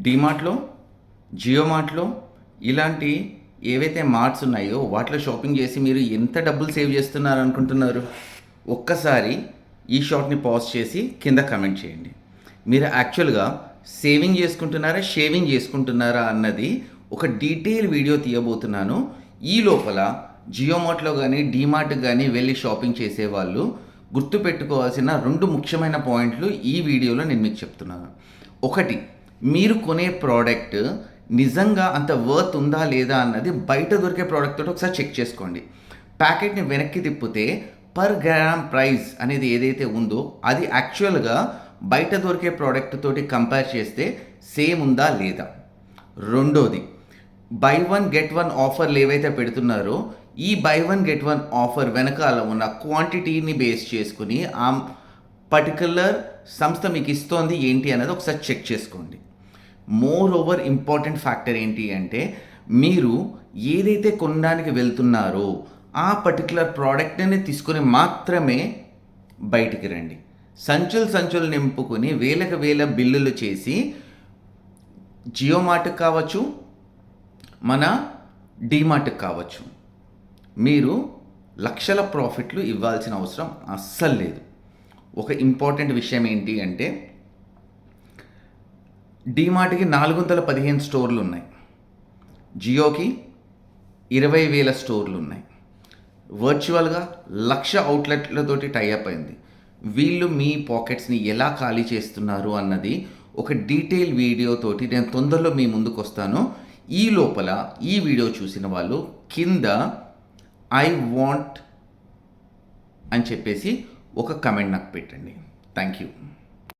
డీమార్ట్లో, జియో మార్ట్లో ఇలాంటి ఏవైతే మార్ట్స్ ఉన్నాయో వాటిలో షాపింగ్ చేసి మీరు ఎంత డబ్బులు సేవ్ చేస్తున్నారు అనుకుంటున్నారు? ఒక్కసారి ఈ షాట్ని పాజ్ చేసి కింద కమెంట్ చేయండి. మీరు యాక్చువల్గా సేవింగ్ చేసుకుంటున్నారా, షేవింగ్ చేసుకుంటున్నారా అన్నది ఒక డీటెయిల్ వీడియో తీయబోతున్నాను. ఈ లోపల జియో మార్ట్లో కానీ డీమార్ట్ కానీ వెళ్ళి షాపింగ్ చేసేవాళ్ళు గుర్తుపెట్టుకోవాల్సిన 2 ముఖ్యమైన పాయింట్లు ఈ వీడియోలో నేను మీకు చెప్తున్నాను. ఒకటి, మీరు కొనే ప్రోడక్ట్ నిజంగా అంత వర్త్ ఉందా లేదా అన్నది బయట దొరికే ప్రోడక్ట్ తోటి ఒకసారి చెక్ చేసుకోండి. ప్యాకెట్ని వెనక్కి తిప్పితే పర్ గ్రామ్ ప్రైస్ అనేది ఏదైతే ఉందో అది యాక్చువల్గా బయట దొరికే ప్రోడక్ట్ తోటి కంపేర్ చేస్తే సేమ్ ఉందా లేదా. రెండోది, బై వన్ గెట్ వన్ ఆఫర్లు ఏవైతే పెడుతున్నారో ఈ by one get one offer వెనకాల ఉన్న క్వాంటిటీని బేస్ చేసుకుని ఆ పర్టికులర్ సంస్థ మీకు ఇస్తోంది ఏంటి అనేది ఒకసారి చెక్ చేసుకోండి. మోర్ ఓవర్ ఇంపార్టెంట్ ఫ్యాక్టర్ ఏంటి అంటే, మీరు ఏదైతే కొనడానికి వెళ్తున్నారో ఆ పర్టికులర్ ప్రోడక్ట్ని తీసుకొని మాత్రమే బయటికి రండి. సంచులు నింపుకొని వేలకు వేల బిల్లులు చేసి జియో మార్ట్కి కావచ్చు, మన డీమార్ట్కి కావచ్చు, మీరు లక్షల ప్రాఫిట్లు ఇవ్వాల్సిన అవసరం అస్సలు లేదు. ఒక ఇంపార్టెంట్ విషయం ఏంటి అంటే, డీమార్ట్కి 415 స్టోర్లు ఉన్నాయి, జియోకి 20,000 స్టోర్లు ఉన్నాయి. వర్చువల్గా 1,00,000 అవుట్లెట్లతోటి టైఅప్ అయింది. వీళ్ళు మీ పాకెట్స్ని ఎలా ఖాళీ చేస్తున్నారు అన్నది ఒక డీటెయిల్ వీడియోతోటి నేను తొందరలో మీ ముందుకు వస్తాను. ఈ లోపల ఈ వీడియో చూసిన వాళ్ళు కింద ఐ వాంట్ అని చెప్పేసి ఒక కమెంట్ నాకు పెట్టండి. Thank you.